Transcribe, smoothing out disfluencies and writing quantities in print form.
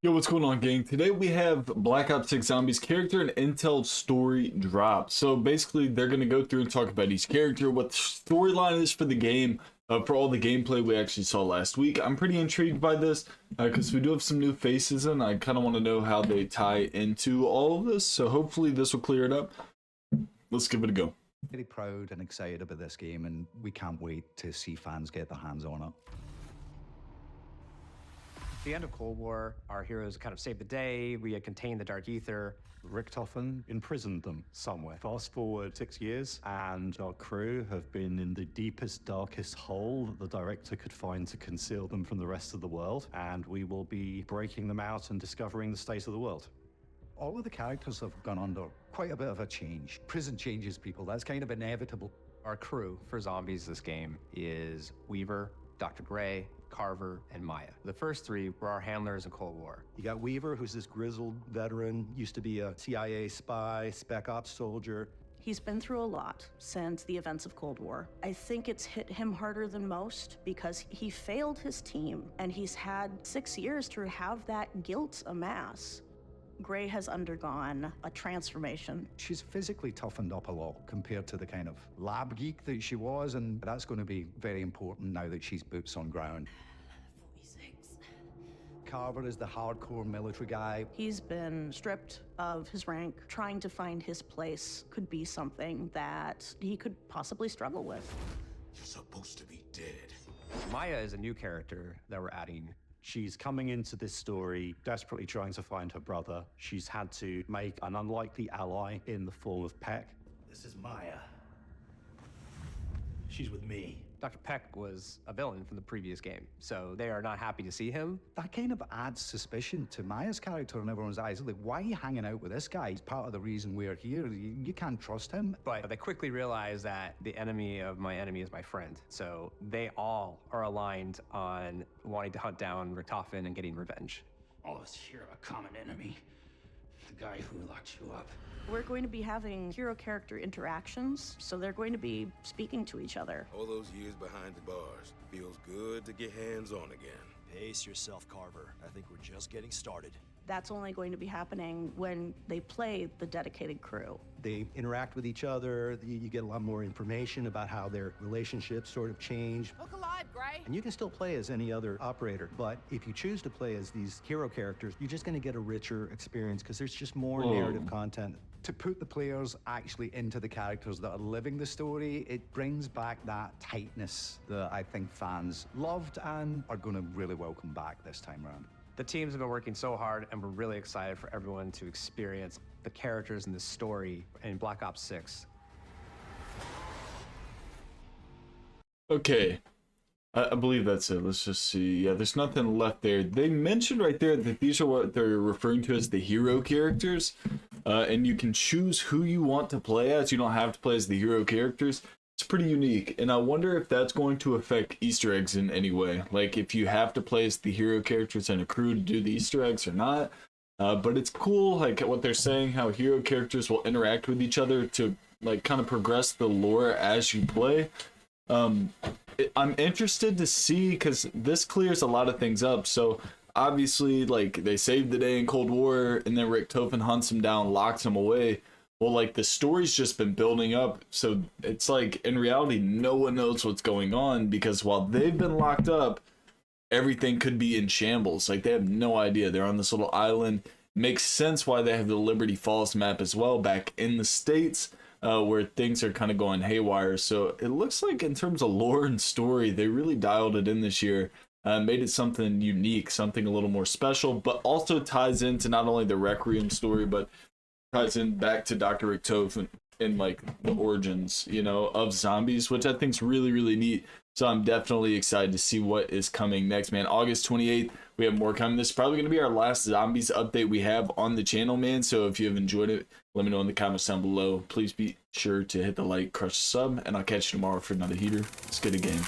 Yo, what's going on, gang? Today we have Black Ops 6 Zombies character and intel story drop. So basically, they're going to go through and talk about each character, what the storyline is for the game, for all the gameplay we actually saw last week. I'm pretty intrigued by this because we do have some new faces and I kind of want to know how they tie into all of this. So hopefully this will clear it up. Let's give it a go. Very proud and excited about this game, and we can't wait to see fans get their hands on it. At the end of Cold War, our heroes kind of saved the day. We had contained the Dark Ether. Richtofen imprisoned them somewhere. Fast forward 6 years, and our crew have been in the deepest, darkest hole that the director could find to conceal them from the rest of the world. And we will be breaking them out and discovering the state of the world. All of the characters have gone under quite a bit of a change. Prison changes people, that's kind of inevitable. Our crew for zombies this game is Weaver, Dr. Gray, Carver, and Maya. The first three were our handlers in Cold War. You got Weaver, who's this grizzled veteran, used to be a CIA spy, spec ops soldier. He's been through a lot since the events of Cold War. I think it's hit him harder than most because he failed his team and he's had 6 years to have that guilt amass. Gray has undergone a transformation. She's physically toughened up a lot compared to the kind of lab geek that she was, and that's going to be very important now that she's boots on ground. 46. Carver is the hardcore military guy. He's been stripped of his rank. Trying to find his place could be something that he could possibly struggle with. You're supposed to be dead. Maya is a new character that we're adding. She's coming into this story desperately trying to find her brother. She's had to make an unlikely ally in the form of Peck. This is Maya. She's with me. Dr. Peck was a villain from the previous game, so they are not happy to see him. That kind of adds suspicion to Maya's character in everyone's eyes. Like, why are you hanging out with this guy? He's part of the reason we're here. You can't trust him. But they quickly realize that the enemy of my enemy is my friend. So they all are aligned on wanting to hunt down Richtofen and getting revenge. All of us share a common enemy. The guy who locked you up. We're going to be having hero character interactions, so they're going to be speaking to each other. All those years behind the bars. Feels good to get hands on again. Pace yourself, Carver. I think we're just getting started. That's only going to be happening when they play the dedicated crew. They interact with each other. You get a lot more information about how their relationships sort of change. Look alive, Gray! And you can still play as any other operator, but if you choose to play as these hero characters, you're just going to get a richer experience because there's just more narrative content. To put the players actually into the characters that are living the story, it brings back that tightness that I think fans loved and are going to really welcome back this time around. The teams have been working so hard, and we're really excited for everyone to experience the characters in this story in Black Ops 6. Okay, I believe that's it. Let's just see. Yeah, there's nothing left there. They mentioned right there that these are what they're referring to as the hero characters, and you can choose who you want to play as. You don't have to play as the hero characters. It's pretty unique, and I wonder if that's going to affect Easter eggs in any way. Like if you have to play as the hero characters and a crew to do the Easter eggs or not. But it's cool, like what they're saying, how hero characters will interact with each other to like kind of progress the lore as you play. I'm interested to see because this clears a lot of things up. So obviously, like they saved the day in Cold War, and then Richtofen hunts him down, locks him away. Well, like the story's just been building up, so it's like in reality no one knows what's going on because while they've been locked up, everything could be in shambles. Like they have no idea. They're on this little island. Makes sense why they have the Liberty Falls map as well back in the States, where things are kind of going haywire. So it looks like in terms of lore and story, they really dialed it in this year. Made it something unique, something a little more special, but also ties into not only the Requiem story, but ties in back to Dr. Richtofen and like the origins, you know, of zombies, which I think is really, really neat. So I'm definitely excited to see what is coming next, man. August 28th, we have more coming. This is probably going to be our last zombies update we have on the channel, man. So if you have enjoyed it, let me know in the comments down below. Please be sure to hit the like, crush the sub, and I'll catch you tomorrow for another heater. Let's get a game.